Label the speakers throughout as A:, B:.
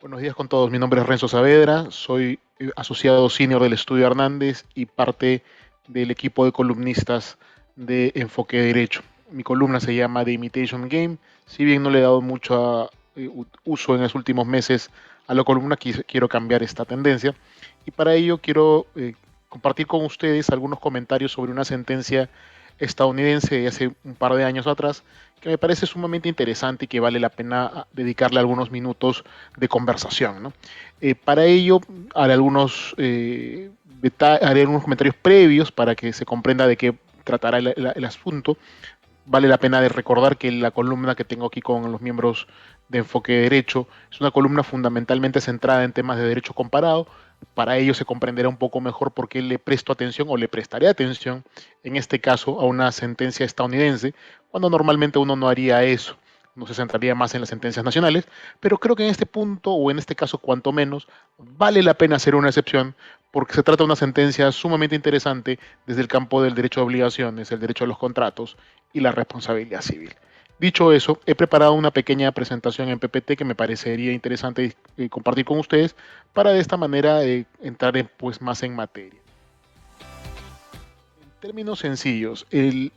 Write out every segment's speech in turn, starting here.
A: Buenos días con todos. Mi nombre es Renzo Saavedra, soy asociado senior del Estudio Hernández y parte del equipo de columnistas de Enfoque Derecho. Mi columna se llama The Imitation Game. Si bien no le he dado mucho uso en los últimos meses a la columna, quiero cambiar esta tendencia. Y para ello quiero compartir con ustedes algunos comentarios sobre una sentencia estadounidense de hace un par de años atrás que me parece sumamente interesante y que vale la pena dedicarle algunos minutos de conversación, ¿no? Para ello haré algunos comentarios previos para que se comprenda de qué tratará el asunto. Vale la pena de recordar que la columna que tengo aquí con los miembros de Enfoque Derecho es una columna fundamentalmente centrada en temas de derecho comparado. Para ello se comprenderá un poco mejor por qué le presto atención o le prestaré atención, en este caso, a una sentencia estadounidense, cuando normalmente uno no haría eso. No se centraría más en las sentencias nacionales, pero creo que en este punto, o en este caso cuanto menos, vale la pena hacer una excepción, porque se trata de una sentencia sumamente interesante desde el campo del derecho de obligaciones, el derecho a los contratos y la responsabilidad civil. Dicho eso, he preparado una pequeña presentación en PPT que me parecería interesante compartir con ustedes para de esta manera entrar pues, más en materia. En términos sencillos, el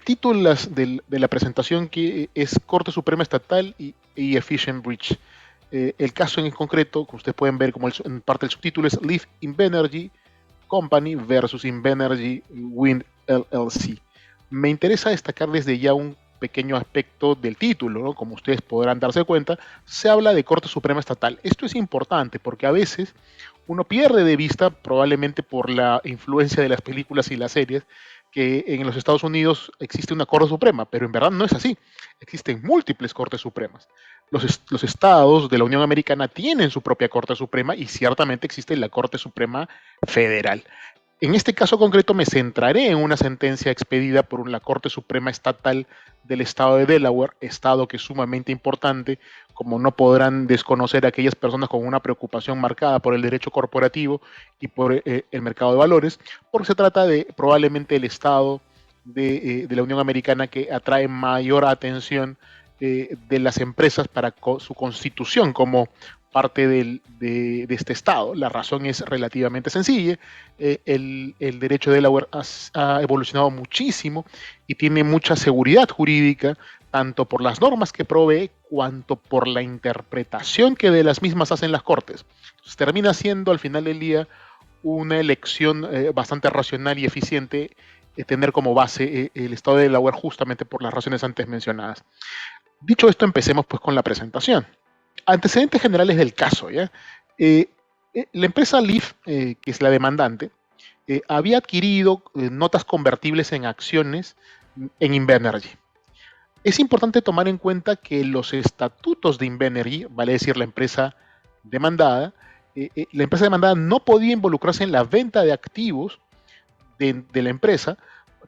A: título de la presentación que es Corte Suprema Estatal y Efficient Breach. El caso en concreto, que ustedes pueden ver como en parte del subtítulo, es Leaf Invenergy Company versus Invenergy Wind LLC. Me interesa destacar desde ya un pequeño aspecto del título, ¿no? Como ustedes podrán darse cuenta, se habla de Corte Suprema Estatal. Esto es importante porque a veces uno pierde de vista, probablemente por la influencia de las películas y las series, que en los Estados Unidos existe una Corte Suprema, pero en verdad no es así. Existen múltiples Cortes Supremas. Los estados de la Unión Americana tienen su propia Corte Suprema y ciertamente existe la Corte Suprema Federal. En este caso concreto me centraré en una sentencia expedida por la Corte Suprema Estatal del estado de Delaware, estado que es sumamente importante, como no podrán desconocer aquellas personas con una preocupación marcada por el derecho corporativo y por el mercado de valores, porque se trata de probablemente el estado de la Unión Americana que atrae mayor atención de las empresas para su constitución como parte de este Estado. La razón es relativamente sencilla. El derecho de Delaware ha evolucionado muchísimo y tiene mucha seguridad jurídica, tanto por las normas que provee, cuanto por la interpretación que de las mismas hacen las cortes. Entonces, termina siendo al final del día una elección bastante racional y eficiente tener como base el Estado de Delaware justamente por las razones antes mencionadas. Dicho esto, empecemos pues con la presentación. Antecedentes generales del caso, ¿ya? La empresa Leaf, que es la demandante, había adquirido notas convertibles en acciones en Invenergy. Es importante tomar en cuenta que los estatutos de Invenergy, vale decir la empresa demandada no podía involucrarse en la venta de activos de la empresa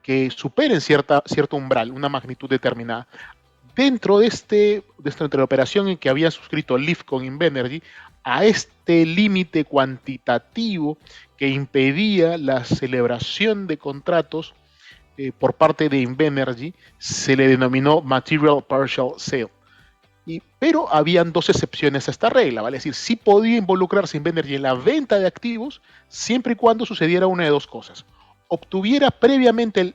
A: que superen cierto umbral, una magnitud determinada. Dentro de esta operación en que había suscrito Leaf con Invenergy, a este límite cuantitativo que impedía la celebración de contratos por parte de Invenergy, se le denominó Material Partial Sale. Pero habían dos excepciones a esta regla, ¿vale? Es decir, sí podía involucrarse Invenergy en la venta de activos siempre y cuando sucediera una de dos cosas. Obtuviera previamente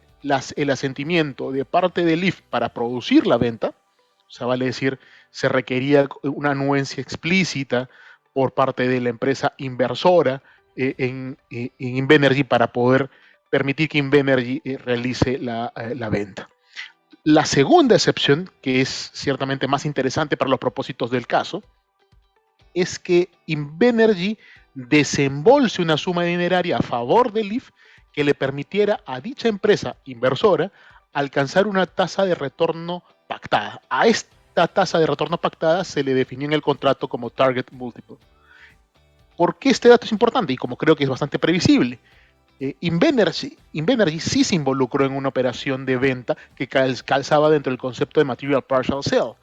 A: el asentimiento de parte de Leaf para producir la venta, o sea, vale decir, se requería una anuencia explícita por parte de la empresa inversora en Invenergy para poder permitir que Invenergy realice la venta. La segunda excepción, que es ciertamente más interesante para los propósitos del caso, es que Invenergy desembolse una suma dineraria a favor de Leaf que le permitiera a dicha empresa inversora alcanzar una tasa de retorno pactada. A esta tasa de retorno pactada se le definió en el contrato como Target Multiple. ¿Por qué este dato es importante? Y como creo que es bastante previsible, Invenergy sí se involucró en una operación de venta que calzaba dentro del concepto de Material Partial Sale,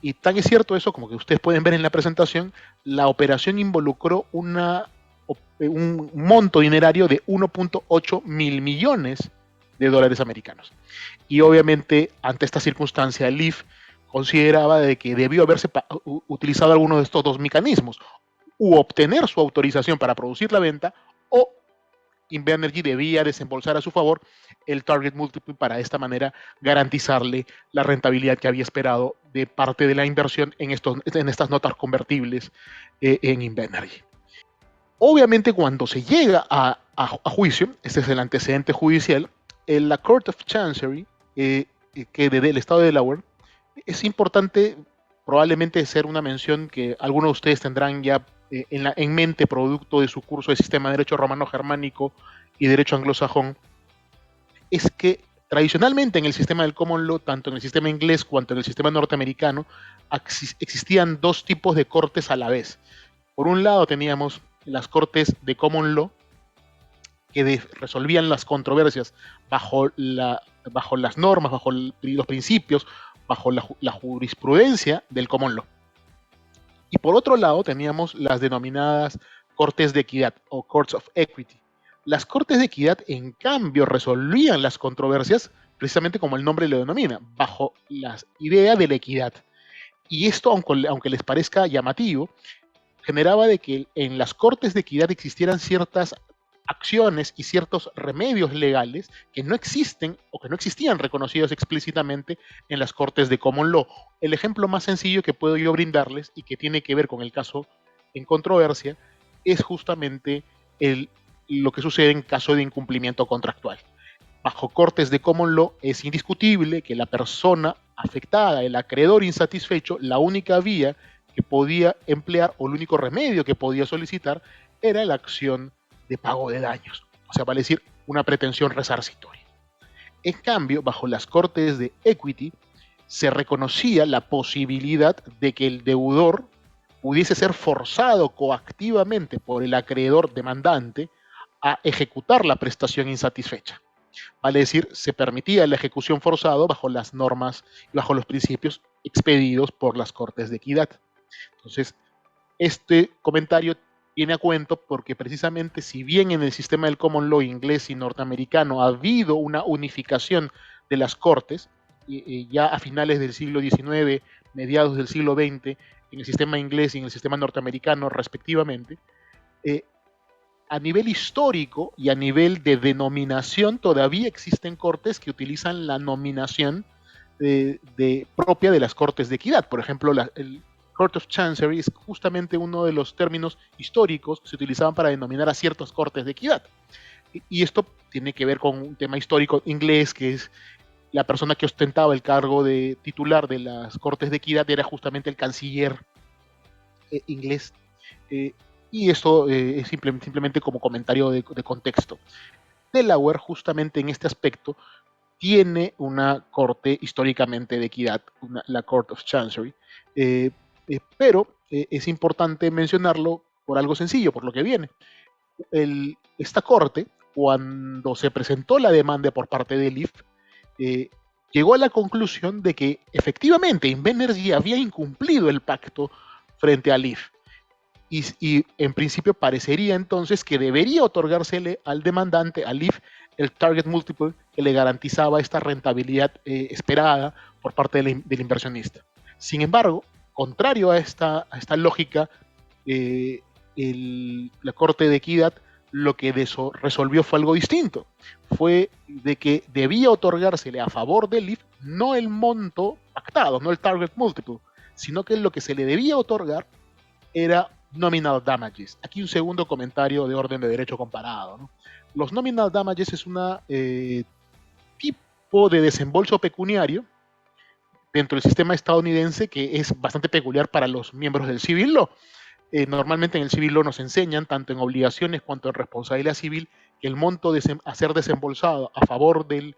A: y tan es cierto eso, como que ustedes pueden ver en la presentación, la operación involucró un monto dinerario de 1.8 mil millones de dólares americanos. Y obviamente, ante esta circunstancia, Leaf, consideraba de que debió haberse utilizado alguno de estos dos mecanismos, u obtener su autorización para producir la venta, o Invenergy debía desembolsar a su favor el target multiple para de esta manera garantizarle la rentabilidad que había esperado de parte de la inversión en estas notas convertibles en Invenergy. Obviamente cuando se llega a juicio, este es el antecedente judicial, en la Court of Chancery, que del estado de Delaware, es importante probablemente hacer una mención que algunos de ustedes tendrán ya en mente producto de su curso de Sistema de Derecho Romano-Germánico y Derecho Anglosajón, es que tradicionalmente en el sistema del Common Law, tanto en el sistema inglés cuanto en el sistema norteamericano, existían dos tipos de cortes a la vez. Por un lado teníamos las cortes de Common Law, que resolvían las controversias bajo las normas, bajo los principios, bajo la jurisprudencia del Common Law. Y por otro lado teníamos las denominadas cortes de equidad o courts of equity. Las cortes de equidad, en cambio, resolvían las controversias precisamente como el nombre lo denomina, bajo la idea de la equidad. Y esto, aunque les parezca llamativo, generaba de que en las cortes de equidad existieran ciertas acciones y ciertos remedios legales que no existen o que no existían reconocidos explícitamente en las cortes de common law. El ejemplo más sencillo que puedo yo brindarles y que tiene que ver con el caso en controversia es justamente lo que sucede en caso de incumplimiento contractual. Bajo cortes de common law es indiscutible que la persona afectada, el acreedor insatisfecho, la única vía que podía emplear o el único remedio que podía solicitar era la acción de pago de daños, o sea, vale decir, una pretensión resarcitoria. En cambio, bajo las cortes de equity, se reconocía la posibilidad de que el deudor pudiese ser forzado coactivamente por el acreedor demandante a ejecutar la prestación insatisfecha. Vale decir, se permitía la ejecución forzada bajo las normas y bajo los principios expedidos por las cortes de equidad. Entonces, este comentario viene a cuento porque precisamente si bien en el sistema del common law inglés y norteamericano ha habido una unificación de las cortes, ya a finales del siglo XIX, mediados del siglo XX, en el sistema inglés y en el sistema norteamericano respectivamente, a nivel histórico y a nivel de denominación todavía existen cortes que utilizan la nominación propia de las cortes de equidad. Por ejemplo, el Court of Chancery es justamente uno de los términos históricos que se utilizaban para denominar a ciertas cortes de equidad. Y esto tiene que ver con un tema histórico inglés, que es la persona que ostentaba el cargo de titular de las cortes de equidad era justamente el canciller inglés. Y esto es simplemente como comentario de contexto. Delaware, justamente en este aspecto, tiene una corte históricamente de equidad, la Court of Chancery, pero es importante mencionarlo por algo sencillo, por lo que viene. Esta corte, cuando se presentó la demanda por parte del IF, llegó a la conclusión de que efectivamente Invenergy había incumplido el pacto frente al IF. Y en principio parecería entonces que debería otorgársele al demandante, al IF, el target multiple que le garantizaba esta rentabilidad esperada por parte del inversionista. Sin embargo, contrario a esta lógica, la Corte de Equidad lo que resolvió fue algo distinto. Fue de que debía otorgársele a favor del IF no el monto pactado, no el target multiple, sino que lo que se le debía otorgar era nominal damages. Aquí un segundo comentario de orden de derecho comparado, ¿no? Los nominal damages es un tipo de desembolso pecuniario dentro del sistema estadounidense que es bastante peculiar para los miembros del civil law. Normalmente en el civil law nos enseñan, tanto en obligaciones cuanto en responsabilidad civil, que el monto a ser desembolsado a favor de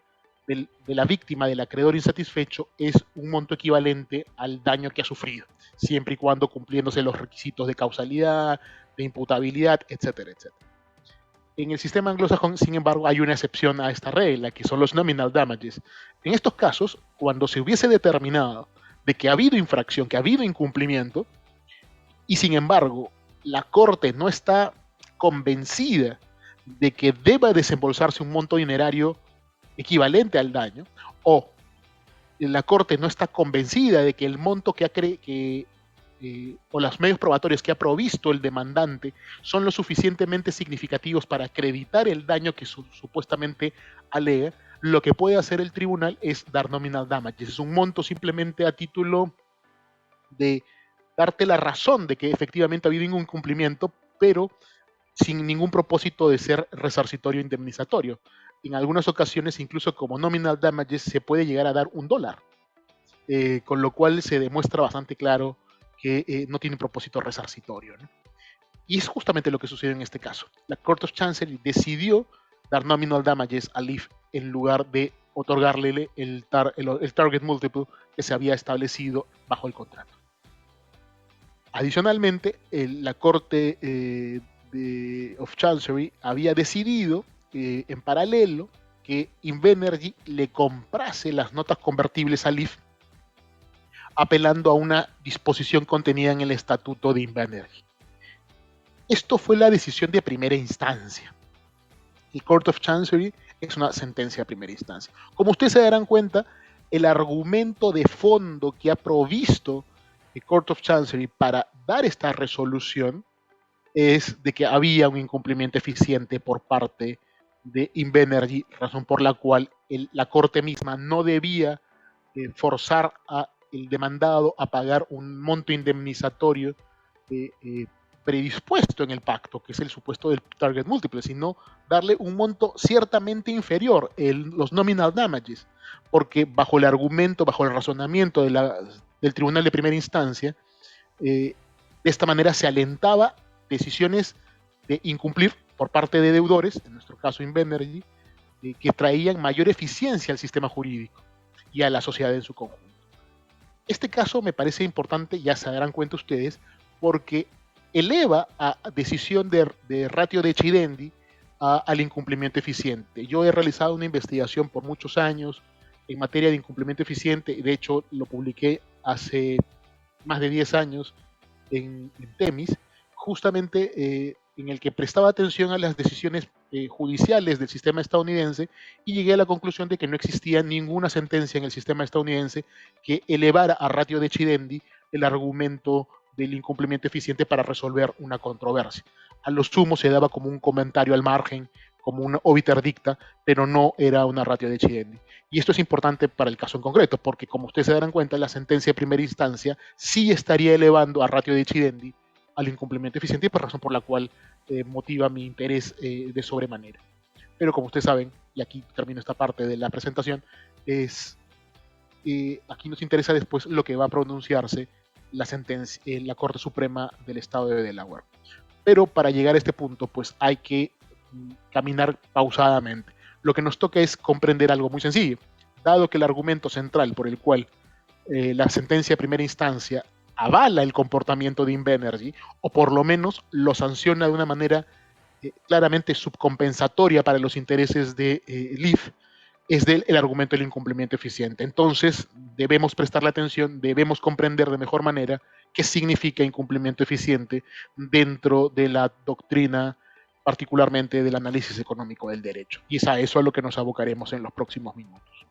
A: la víctima, del acreedor insatisfecho, es un monto equivalente al daño que ha sufrido, siempre y cuando cumpliéndose los requisitos de causalidad, de imputabilidad, etcétera, etcétera. En el sistema anglosajón, sin embargo, hay una excepción a esta regla, que son los nominal damages. En estos casos, cuando se hubiese determinado de que ha habido infracción, que ha habido incumplimiento, y sin embargo la Corte no está convencida de que deba desembolsarse un monto dinerario equivalente al daño, o la Corte no está convencida de que el monto o los medios probatorios que ha provisto el demandante son lo suficientemente significativos para acreditar el daño que supuestamente alega, lo que puede hacer el tribunal es dar nominal damages. Es un monto simplemente a título de darte la razón de que efectivamente ha habido un incumplimiento, pero sin ningún propósito de ser resarcitorio o indemnizatorio. En algunas ocasiones, incluso como nominal damages, se puede llegar a dar $1, con lo cual se demuestra bastante claro que no tiene propósito resarcitorio, ¿no? Y es justamente lo que sucedió en este caso. La Court of Chancery decidió dar nominal damages a Leaf en lugar de otorgarle el target multiple que se había establecido bajo el contrato. Adicionalmente, la Corte of Chancery había decidido en paralelo que Invenergy le comprase las notas convertibles a Leaf, apelando a una disposición contenida en el estatuto de Invenergy. Esto fue la decisión de primera instancia. El Court of Chancery es una sentencia de primera instancia. Como ustedes se darán cuenta, el argumento de fondo que ha provisto el Court of Chancery para dar esta resolución es de que había un incumplimiento eficiente por parte de Invenergy, razón por la cual la Corte misma no debía forzar al demandado a pagar un monto indemnizatorio predispuesto en el pacto, que es el supuesto del target múltiple, sino darle un monto ciertamente inferior, los nominal damages, porque bajo el argumento, bajo el razonamiento del tribunal de primera instancia, de esta manera se alentaba decisiones de incumplir por parte de deudores, en nuestro caso Invenergy, que traían mayor eficiencia al sistema jurídico y a la sociedad en su conjunto. Este caso me parece importante, ya se darán cuenta ustedes, porque eleva a decisión de ratio de decidendi al incumplimiento eficiente. Yo he realizado una investigación por muchos años en materia de incumplimiento eficiente, de hecho lo publiqué hace más de 10 años en Temis, justamente en el que prestaba atención a las decisiones judiciales del sistema estadounidense y llegué a la conclusión de que no existía ninguna sentencia en el sistema estadounidense que elevara a ratio decidendi el argumento del incumplimiento eficiente para resolver una controversia. A lo sumo se daba como un comentario al margen, como una obiter dicta, pero no era una ratio decidendi. Y esto es importante para el caso en concreto, porque como ustedes se darán cuenta, la sentencia de primera instancia sí estaría elevando a ratio decidendi al incumplimiento eficiente, por razón por la cual motiva mi interés de sobremanera. Pero como ustedes saben, y aquí termino esta parte de la presentación, aquí nos interesa después lo que va a pronunciarse la sentencia, la Corte Suprema del Estado de Delaware. Pero para llegar a este punto, pues hay que caminar pausadamente. Lo que nos toca es comprender algo muy sencillo. Dado que el argumento central por el cual la sentencia de primera instancia avala el comportamiento de Invenergy, o por lo menos lo sanciona de una manera claramente subcompensatoria para los intereses de Leaf, es el argumento del incumplimiento eficiente. Entonces, debemos prestarle atención, debemos comprender de mejor manera qué significa incumplimiento eficiente dentro de la doctrina, particularmente del análisis económico del derecho. Y es a eso a lo que nos abocaremos en los próximos minutos.